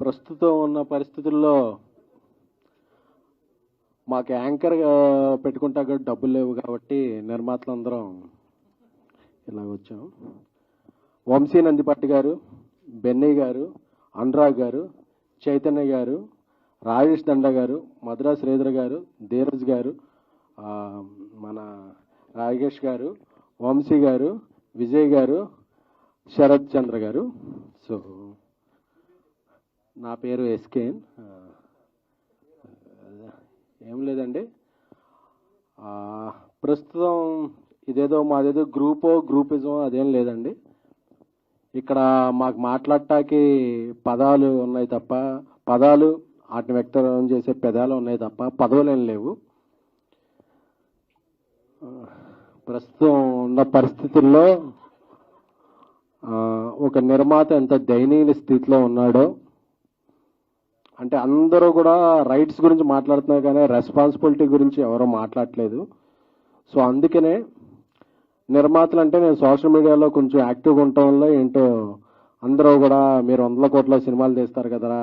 ప్రస్తుతం ఉన్న పరిస్థితుల్లో మాకు యాంకర్ పెట్టుకుంటా కూడా డబ్బులు లేవు కాబట్టి నిర్మాతలందరం ఇలా వచ్చాం. వంశీ నందిపట్టి గారు, బెన్నీ గారు, అనురాగ్ గారు, చైతన్య గారు, రాజేష్ దండ గారు, మద్రాస్ శ్రీధర్ గారు, ధీరజ్ గారు, మన రాజేష్ గారు, వంశీ గారు, విజయ్ గారు, శరత్ చంద్ర గారు. సో నా పేరు ఎస్కేన్. ఏం లేదండి, ప్రస్తుతం ఇదేదో మాదేదో గ్రూపిజం అదేం లేదండి. ఇక్కడ మాకు మాట్లాడటానికి పదాలు ఉన్నాయి తప్ప, పదాలు వాటిని వ్యక్తం చేసే పెదాలు ఉన్నాయి తప్ప పదవులు ఏం లేవు. ప్రస్తుతం ఉన్న పరిస్థితుల్లో ఒక నిర్మాత ఎంత దయనీయ స్థితిలో ఉన్నాడో, అంటే అందరూ కూడా రైట్స్ గురించి మాట్లాడుతున్నారు కానీ రెస్పాన్సిబిలిటీ గురించి ఎవరో మాట్లాడట్లేదు. సో అందుకనే నిర్మాతలు అంటే నేను సోషల్ మీడియాలో కొంచెం యాక్టివ్గా ఉండటం వల్ల ఏంటో అందరూ కూడా మీరు 100 కోట్ల సినిమాలు తీస్తారు కదరా,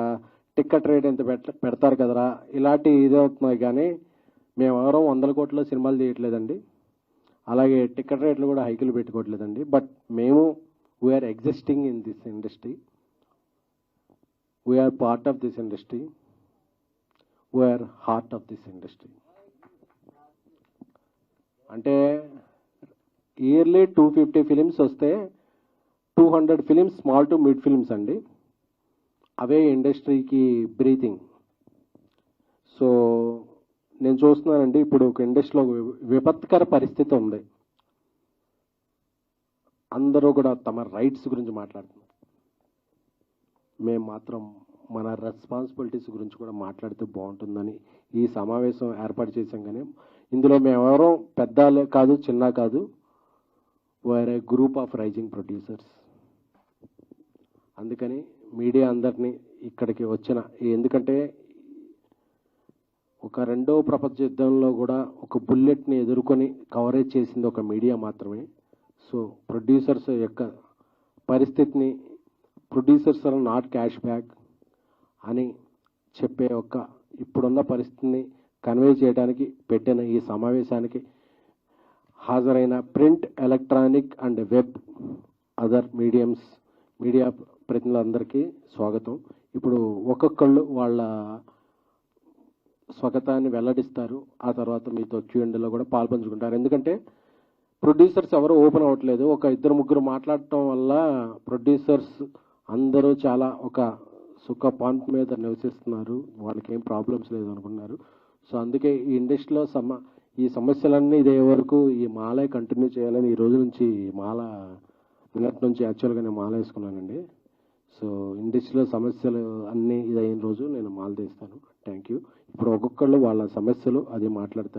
టికెట్ రేట్ ఎంత పెడతారు కదరా, ఇలాంటి ఇదే అవుతున్నాయి. కానీ మేము ఎవరో 100 కోట్ల సినిమాలు తీయట్లేదండి, అలాగే టికెట్ రేట్లు కూడా హైకులు పెట్టుకోవట్లేదండి. బట్ మేము we're existing in this industry, we're part of this industry, we're heart of this industry. అంటే ఇయర్లీ 250 ఫిలిమ్స్ వస్తే 200 films small to mid films అండి. అవే ఇండస్ట్రీకి బ్రీతింగ్. సో నేను చూస్తున్నానండి, ఇప్పుడు ఒక ఇండస్ట్రీలో విపత్కర పరిస్థితి ఉంది. అందరూ కూడా తమ రైట్స్ గురించి మాట్లాడుతున్నారు, మేము మాత్రం మన రెస్పాన్సిబిలిటీస్ గురించి కూడా మాట్లాడితే బాగుంటుందని ఈ సమావేశం ఏర్పాటు చేశాం. కానీ ఇందులో మేమెవరో పెద్ద కాదు చిన్న కాదు, వేరే గ్రూప్ ఆఫ్ రైజింగ్ ప్రొడ్యూసర్స్. అందుకని మీడియా అందరినీ ఇక్కడికి వచ్చిన, ఎందుకంటే ఒక రెండవ ప్రపంచ యుద్ధంలో కూడా ఒక బుల్లెట్ని ఎదుర్కొని కవరేజ్ చేసింది ఒక మీడియా మాత్రమే. సో ప్రొడ్యూసర్స్ యొక్క పరిస్థితిని, producers are not cash back అని చెప్పే ఒక ఇప్పుడున్న పరిస్థితిని కన్వే చేయడానికి పెట్టిన ఈ సమావేశానికి హాజరైన print, electronic and web other media ప్రతినిధులందరికీ స్వాగతం. ఇప్పుడు ఒక్కొక్కళ్ళు వాళ్ళ స్వాగతాన్ని వెల్లడిస్తారు, ఆ తర్వాత మీతో Q&Aలో కూడా పాల్పంచుకుంటారు. ఎందుకంటే ప్రొడ్యూసర్స్ ఎవరు ఓపెన్ అవ్వట్లేదు. ఒక 2-3 మాట్లాడటం వల్ల ప్రొడ్యూసర్స్ అందరూ చాలా ఒక సుఖ పాయింట్ మీద నివసిస్తున్నారు, వాళ్ళకి ఏం ప్రాబ్లమ్స్ లేదు అనుకున్నారు. సో అందుకే ఈ ఇండస్ట్రీలో ఈ సమస్యలన్నీ ఇదే వరకు ఈ మాలే కంటిన్యూ చేయాలని ఈ రోజు నుంచి మాల నిన్నటి నుంచి యాక్చువల్గా నేను మాల వేసుకున్నానండి. సో ఇండస్ట్రీలో సమస్యలు అన్నీ ఇదైన రోజు నేను మాల తీస్తాను. Thank you. ఇప్పుడు ఒక్కొక్కళ్ళు వాళ్ళ సమస్యలు అది మాట్లాడతారు.